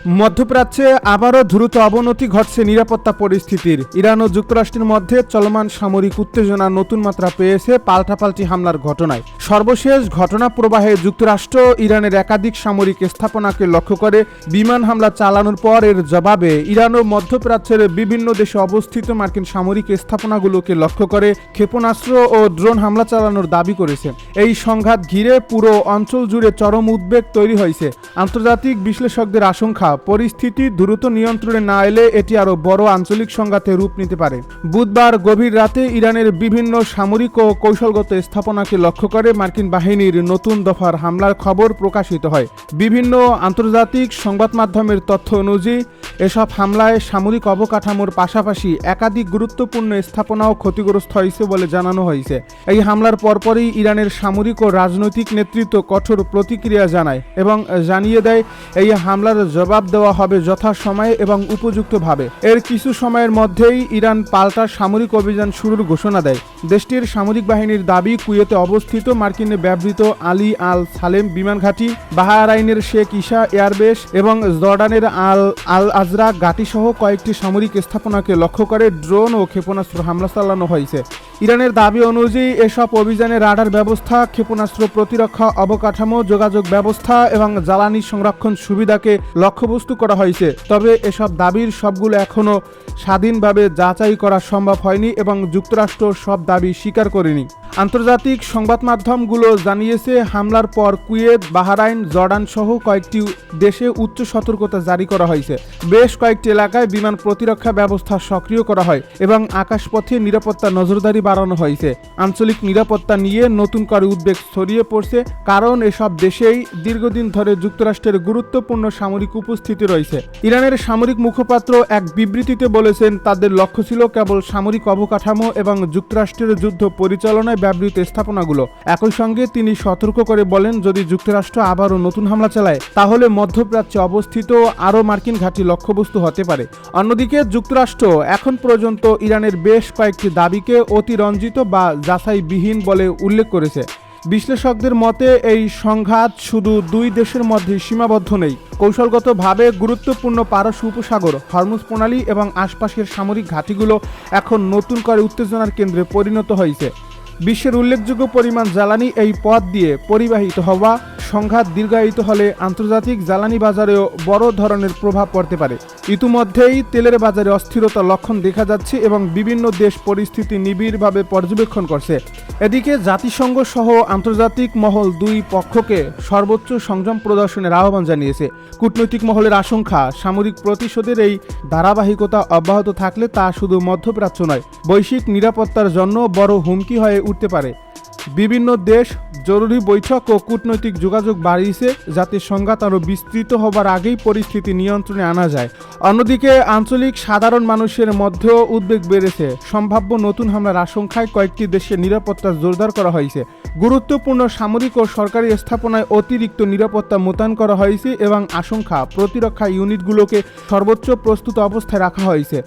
মধ্যপ্রাচ্যে আবারও দ্রুত অবনতি ঘটছে নিরাপত্তা পরিস্থিতির। ইরান ও যুক্তরাষ্ট্রের মধ্যে চলমান সামরিক উত্তেজনা নতুন মাত্রা পেয়েছে পাল্টাপাল্টি হামলার ঘটনায়। সর্বশেষ ঘটনা প্রবাহে যুক্তরাষ্ট্র ইরানের একাধিক সামরিক স্থাপনাকে লক্ষ্য করে বিমান হামলা চালানোর পর এর জবাবে ইরান ও মধ্যপ্রাচ্যের বিভিন্ন দেশে অবস্থিত মার্কিন সামরিক স্থাপনাগুলোকে লক্ষ্য করে ক্ষেপণাস্ত্র ও ড্রোন হামলা চালানোর দাবি করেছে। এই সংঘাত ঘিরে পুরো অঞ্চল জুড়ে চরম উদ্বেগ তৈরি হয়েছে। আন্তর্জাতিক বিশ্লেষকদের আশঙ্কা, পরিস্থিতি দ্রুত নিয়ন্ত্রণে না এলে এটি আরও বড় আঞ্চলিক সংঘাতে রূপ নিতে পারে। বুধবার গভীর রাতে ইরানের বিভিন্ন সামরিক ও কৌশলগত স্থাপনাকে লক্ষ্য করে মার্কিন বাহিনীর নতুন দফার হামলার খবর প্রকাশিত হয়। বিভিন্ন আন্তর্জাতিক সংবাদ মাধ্যমের তথ্য অনুযায়ী এসব হামলায় সামরিক অবকাঠামোর পাশাপাশি একাধিক গুরুত্বপূর্ণ স্থাপনাও ক্ষতিগ্রস্ত হয়েছে বলে জানানো হয়েছে। এই হামলার পরপরই ইরানের সামরিক ও রাজনৈতিক নেতৃত্ব কঠোর প্রতিক্রিয়া জানায় এবং জানিয়ে দেয় এই হামলার জবাব দেওয়া হবে যথাসময়ে এবং উপযুক্তভাবে। এর কিছু সময়ের মধ্যেই ইরান পাল্টা সামরিক অভিযান শুরুর ঘোষণা দেয়। দেশটির সামরিক বাহিনীর দাবি, কুয়েতে অবস্থিত মার্কিনে ব্যবহৃত আলী আল সালেম বিমান ঘাঁটি, বাহরাইনের শেখ ইসা এয়ারবেস এবং জর্ডানের আল আজরা ঘাঁটি সহ কয়েকটি সামরিক স্থাপনাকে লক্ষ্য করে ড্রোন ও ক্ষেপণাস্ত্র হামলা চালানো হয়েছে। ইরানের দাবি অনুযায়ী এসব অভিযানে রাডার ব্যবস্থা, ক্ষেপণাস্ত্র প্রতিরক্ষা অবকাঠামো, যোগাযোগ ব্যবস্থা এবং জ্বালানি সংরক্ষণ সুবিধাকে লক্ষ্যবস্তু করা হয়েছে। তবে এসব দাবির সবগুলো এখনও স্বাধীনভাবে যাচাই করা সম্ভব হয়নি এবং যুক্তরাষ্ট্র সব দাবি স্বীকার করেনি। আন্তর্জাতিক সংবাদ মাধ্যমগুলো জানিয়েছে হামলার পর কুয়েত, বাহরাইন, জর্ডান সহ কয়েকটি দেশে উচ্চ সতর্কতা জারি করা হয়েছে। বেশ কয়েকটি এলাকায় বিমান প্রতিরক্ষা ব্যবস্থা সক্রিয় করা হয় এবং আকাশপথে নিরাপত্তা নজরদারি বাড়ানো হয়েছে। আঞ্চলিক নিরাপত্তা নিয়ে নতুন করে উদ্বেগ ছড়িয়ে পড়ছে, কারণ এসব দেশেই দীর্ঘদিন ধরে যুক্তরাষ্ট্রের গুরুত্বপূর্ণ সামরিক উপস্থিতি রয়েছে। ইরানের সামরিক মুখপাত্র এক বিবৃতিতে বলেছেন, তাদের লক্ষ্য ছিল কেবল সামরিক অবকাঠামো এবং যুক্তরাষ্ট্রের যুদ্ধ পরিচালনায় ব্যবহৃত স্থাপনাগুলো। একই সঙ্গে তিনি সতর্ক করে বলেন, যদি যুক্তরাষ্ট্র আবারও নতুন হামলা চালায় তাহলে মধ্যপ্রাচ্যে অবস্থিত আরও মার্কিন ঘাঁটি লক্ষ্যবস্তু হতে পারে। অন্যদিকে যুক্তরাষ্ট্র এখন পর্যন্ত ইরানের বেশ কয়েকটি দাবিকে অতিরঞ্জিত বা যাচাইবিহীন বলে উল্লেখ করেছে। বিশ্লেষকদের মতে এই সংঘাত শুধু দুই দেশের মধ্যে সীমাবদ্ধ নেই। কৌশলগতভাবে গুরুত্বপূর্ণ পারস্য উপসাগর, হরমুজ প্রণালী এবং আশপাশের সামরিক ঘাঁটিগুলো এখন নতুন করে উত্তেজনার কেন্দ্রে পরিণত হয়েছে। বিশ্বের উল্লেখযোগ্য পরিমাণ জ্বালানি এই পথ দিয়ে পরিবাহিত হওয়া সংঘাত দীর্ঘায়িত হলে আন্তর্জাতিক জ্বালানি বাজারেও বড় ধরনের প্রভাব পড়তে পারে। ইতিমধ্যেই তেলের বাজারে অস্থিরতার লক্ষণ দেখা যাচ্ছে এবং বিভিন্ন দেশ পরিস্থিতি নিবিড়ভাবে পর্যবেক্ষণ করছে। এদিকে জাতিসংঘ সহ আন্তর্জাতিক মহল দুই পক্ষকে সর্বোচ্চ সংযম প্রদর্শনের আহ্বান জানিয়েছে। কূটনৈতিক মহলের আশঙ্কা, সামরিক প্রতিশোধের এই ধারাবাহিকতা অব্যাহত থাকলে তা শুধু মধ্যপ্রাচ্য নয়, বৈশ্বিক নিরাপত্তার জন্য বড় হুমকি হয়ে উঠতে পারে। বিভিন্ন দেশ জরুরি বৈঠক ও কূটনৈতিক যোগাযোগ বাড়িয়েছে যাতে সংঘাত আরও বিস্তৃত হবার আগেই পরিস্থিতি নিয়ন্ত্রণে আনা যায়। অন্যদিকে আঞ্চলিক সাধারণ মানুষের মধ্যেও উদ্বেগ বেড়েছে। সম্ভাব্য নতুন হামলার আশঙ্কায় কয়েকটি দেশের নিরাপত্তা জোরদার করা হয়েছে। গুরুত্বপূর্ণ সামরিক ও সরকারি স্থাপনায় অতিরিক্ত নিরাপত্তা মোতায়েন করা হয়েছে এবং আশঙ্কা প্রতিরক্ষা ইউনিটগুলোকে সর্বোচ্চ প্রস্তুত অবস্থায় রাখা হয়েছে।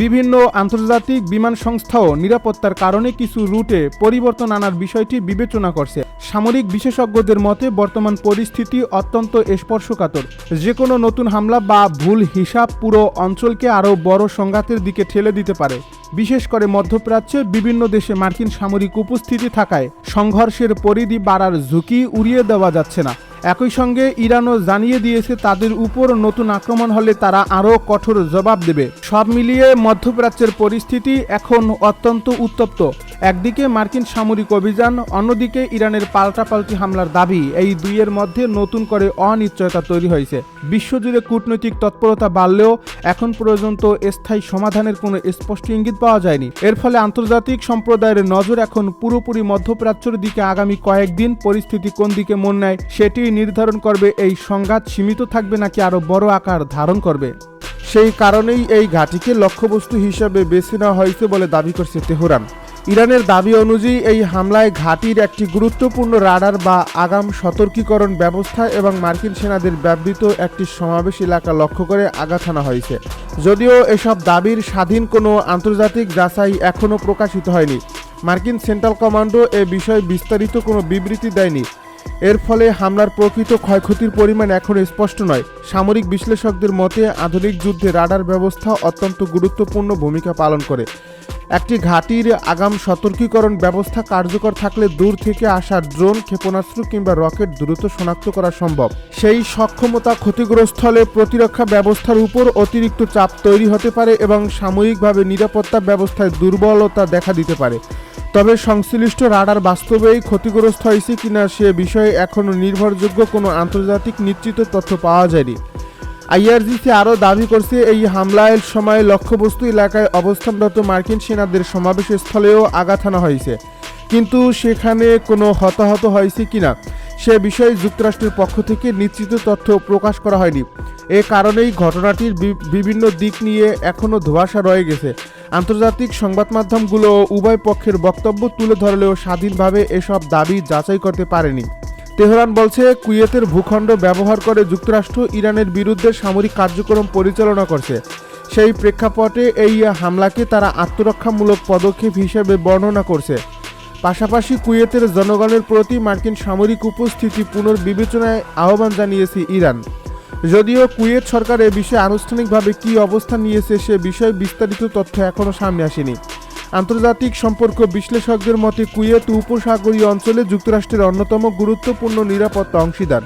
বিভিন্ন আন্তর্জাতিক বিমান সংস্থাও নিরাপত্তার কারণে কিছু রুটে পরিবর্তন আনার বিষয়টি বিবেচনা করছে। সামরিক বিশেষজ্ঞদের মতে বর্তমান পরিস্থিতি অত্যন্ত স্পর্শকাতর। যে কোনো নতুন হামলা বা ভুল হিসাব পুরো অঞ্চলকে আরও বড় সংঘাতের দিকে ঠেলে দিতে পারে। বিশেষ করে মধ্যপ্রাচ্যের বিভিন্ন দেশে মার্কিন সামরিক উপস্থিতি থাকায় সংঘর্ষের পরিধি বাড়ার ঝুঁকি উড়িয়ে দেওয়া যাচ্ছে না। একই সঙ্গে ইরানও জানিয়ে দিয়েছে তাদের উপর নতুন আক্রমণ হলে তারা আরও কঠোর জবাব দেবে। সব মিলিয়ে মধ্যপ্রাচ্যের পরিস্থিতি এখন অত্যন্ত উত্তপ্ত। একদিকে মার্কিন সামরিক অভিযান, অন্যদিকে ইরানের পাল্টাপাল্টি হামলার দাবি, এই দুইয়ের মধ্যে নতুন করে অনিশ্চয়তা তৈরি হয়েছে। বিশ্বজুড়ে কূটনৈতিক তৎপরতা বাড়লেও এখন পর্যন্ত স্থায়ী সমাধানের কোনো স্পষ্ট ইঙ্গিত পাওয়া যায়নি। এর ফলে আন্তর্জাতিক সম্প্রদায়ের নজর এখন পুরোপুরি মধ্যপ্রাচ্যের দিকে। আগামী কয়েকদিন পরিস্থিতি কোন দিকে মন নেয় সেটি নির্ধারণ করবে এই সংঘাত সীমিত থাকবে নাকি আরও বড় আকার ধারণ করবে। সেই কারণেই এই ঘাঁটিকে লক্ষ্যবস্তু হিসেবে বেছে নেওয়া হয়েছে বলে দাবি করছে তেহরান। ইরানের দাবি অনুযায়ী এই হামলায় ঘাঁটির একটি গুরুত্বপূর্ণ রাডার বা আগাম সতর্কীকরণ ব্যবস্থা এবং মার্কিন সেনাদের ব্যবহৃত একটি সমাবেশ এলাকা লক্ষ্য করে আঘাত হানা হয়েছে। যদিও এসব দাবির স্বাধীন কোনো আন্তর্জাতিক যাচাই এখনও প্রকাশিত হয়নি। মার্কিন সেন্ট্রাল কমান্ডো এ বিষয়ে বিস্তারিত কোনো বিবৃতি দেয়নি। এর ফলে হামলার প্রকৃত ক্ষয়ক্ষতির পরিমাণ এখনও স্পষ্ট নয়। সামরিক বিশ্লেষকদের মতে আধুনিক যুদ্ধে রাডার ব্যবস্থা অত্যন্ত গুরুত্বপূর্ণ ভূমিকা পালন করে। একটি ঘাঁটির আগাম সতর্কীকরণ ব্যবস্থা কার্যকর থাকলে দূর থেকে আসা ড্রোন, ক্ষেপণাস্ত্র কিংবা রকেট দ্রুত শনাক্ত করা সম্ভব। সেই সক্ষমতা ক্ষতিগ্রস্ত হলে প্রতিরক্ষা ব্যবস্থার উপর অতিরিক্ত চাপ তৈরি হতে পারে এবং সাময়িকভাবে নিরাপত্তা ব্যবস্থায় দুর্বলতা দেখা দিতে পারে। তবে সংশ্লিষ্ট রাডার বাস্তবেই ক্ষতিগ্রস্ত হয়েছে কিনা সে বিষয়ে এখনও নির্ভরযোগ্য কোনো আন্তর্জাতিক নিশ্চিত তথ্য পাওয়া যায়নি। আইআরজিসি আরও দাবি করছে, এই হামলার সময় লক্ষ্যবস্তু এলাকায় অবস্থানরত মার্কিন সেনাদের সমাবেশস্থলেও আঘাত হানা হয়েছে, কিন্তু সেখানে কোনো হতাহত হয়েছে কিনা সে বিষয়ে যুক্তরাষ্ট্রের পক্ষ থেকে নিশ্চিত তথ্য প্রকাশ করা হয়নি। এ কারণেই ঘটনাটির বিভিন্ন দিক নিয়ে এখনও ধোঁয়াশা রয়ে গেছে। আন্তর্জাতিক সংবাদ মাধ্যমগুলো উভয় পক্ষের বক্তব্য তুলে ধরলেও স্বাধীনভাবে এসব দাবি যাচাই করতে পারেনি। তেহরান বলছে, কুয়েতের ভূখণ্ড ব্যবহার করে যুক্তরাষ্ট্র ইরানের বিরুদ্ধে সামরিক কার্যক্রম পরিচালনা করছে। সেই প্রেক্ষাপটে এই হামলাকে তারা আত্মরক্ষামূলক পদক্ষেপ হিসেবে বর্ণনা করছে। পাশাপাশি কুয়েতের জনগণের প্রতি মার্কিন সামরিক উপস্থিতি পুনর্বিবেচনায় আহ্বান জানিয়েছে ইরান। যদিও কুয়েত সরকার এ বিষয়ে আনুষ্ঠানিকভাবে কী অবস্থান নিয়েছে সে বিষয়ে বিস্তারিত তথ্য এখনও সামনে আসেনি। আন্তর্জাতিক সম্পর্ক বিশ্লেষকদের মতে কুয়েত উপসাগরীয় অঞ্চলে যুক্তরাষ্ট্রের অন্যতম গুরুত্বপূর্ণ নিরাপত্তা অংশীদার।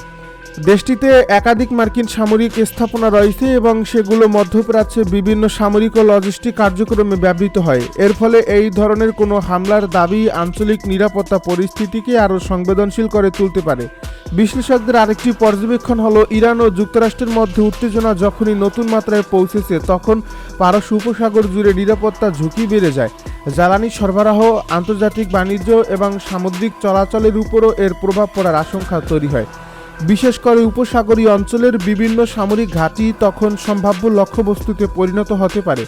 দেশটিতে একাধিক মার্কিন সামরিক স্থাপনা রয়েছে এবং সেগুলো মধ্যপ্রাচ্যে বিভিন্ন সামরিক ও লজিস্টিক কার্যক্রমে ব্যবহৃত হয়। এর ফলে এই ধরনের কোনো হামলার দাবি আঞ্চলিক নিরাপত্তা পরিস্থিতিকে আরও সংবেদনশীল করে তুলতে পারে। বিশ্লেষকদের আরেকটি পর্যবেক্ষণ হলো, ইরান ও যুক্তরাষ্ট্রের মধ্যে উত্তেজনা যখনই নতুন মাত্রায় পৌঁছেছে তখন পারস্য উপসাগর জুড়ে নিরাপত্তা ঝুঁকি বেড়ে যায়। জ্বালানি সরবরাহ, আন্তর্জাতিক বাণিজ্য এবং সামুদ্রিক চলাচলের উপরও এর প্রভাব পড়ার আশঙ্কা তৈরি হয়। বিশেষ করে উপসাগরীয় অঞ্চলের বিভিন্ন সামরিক ঘাঁটি তখন সম্ভাব্য লক্ষ্যবস্তুতে পরিণত হতে পারে।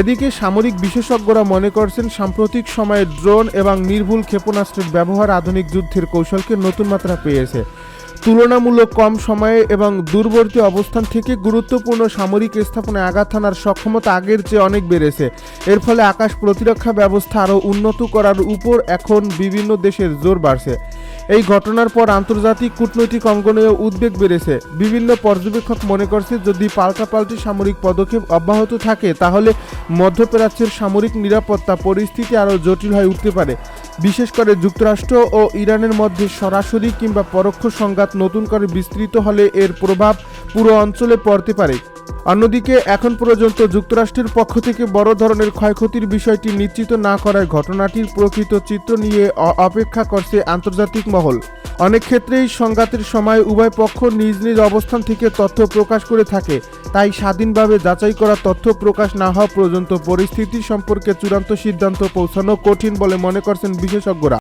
এদিকে সামরিক বিশেষজ্ঞরা মনে করছেন, সাম্প্রতিক সময়ে ড্রোন এবং নির্ভুল ক্ষেপণাস্ত্রের ব্যবহার আধুনিক যুদ্ধের কৌশলকে নতুন মাত্রা পেয়েছে। তুলনামূলক কম সময়ে এবং দূরবর্তী অবস্থান থেকে গুরুত্বপূর্ণ সামরিক স্থাপনায় আঘাত হানার সক্ষমতা আগের চেয়ে অনেক বেড়েছে। এর ফলে আকাশ প্রতিরক্ষা ব্যবস্থা আরও উন্নত করার উপর এখন বিভিন্ন দেশের জোর বাড়ছে। এই ঘটনার পর আন্তর্জাতিক কূটনৈতিক অঙ্গনেও উদ্বেগ বেড়েছে। বিভিন্ন পর্যবেক্ষক মনে করছে, যদি পাল্টাপাল্টি সামরিক পদক্ষেপ অব্যাহত থাকে তাহলে মধ্যপ্রাচ্যের সামরিক নিরাপত্তা পরিস্থিতি আরও জটিল হয়ে উঠতে পারে। বিশেষ করে যুক্তরাষ্ট্র ও ইরানের মধ্যে সরাসরি কিংবা পরোক্ষ সংঘাত নতুন করে বিস্তৃত হলে এর প্রভাব পুরো অঞ্চলে পড়তে পারে। অন্যদিকে এখন পর্যন্ত যুক্তরাষ্ট্রের পক্ষ থেকে বড় ধরনের ক্ষয়ক্ষতির বিষয়টি নিশ্চিত না করায় ঘটনাটির প্রকৃত চিত্র নিয়ে অপেক্ষা করছে আন্তর্জাতিক মহল। অনেক ক্ষেত্রেই সংঘাতের সময় উভয় পক্ষ নিজ নিজ অবস্থান থেকে তথ্য প্রকাশ করে থাকে, তাই স্বাধীনভাবে যাচাই করা তথ্য প্রকাশ না হওয়া পর্যন্ত পরিস্থিতি সম্পর্কে চূড়ান্ত সিদ্ধান্ত পৌঁছানো কঠিন বলে মনে করছেন বিশেষজ্ঞরা।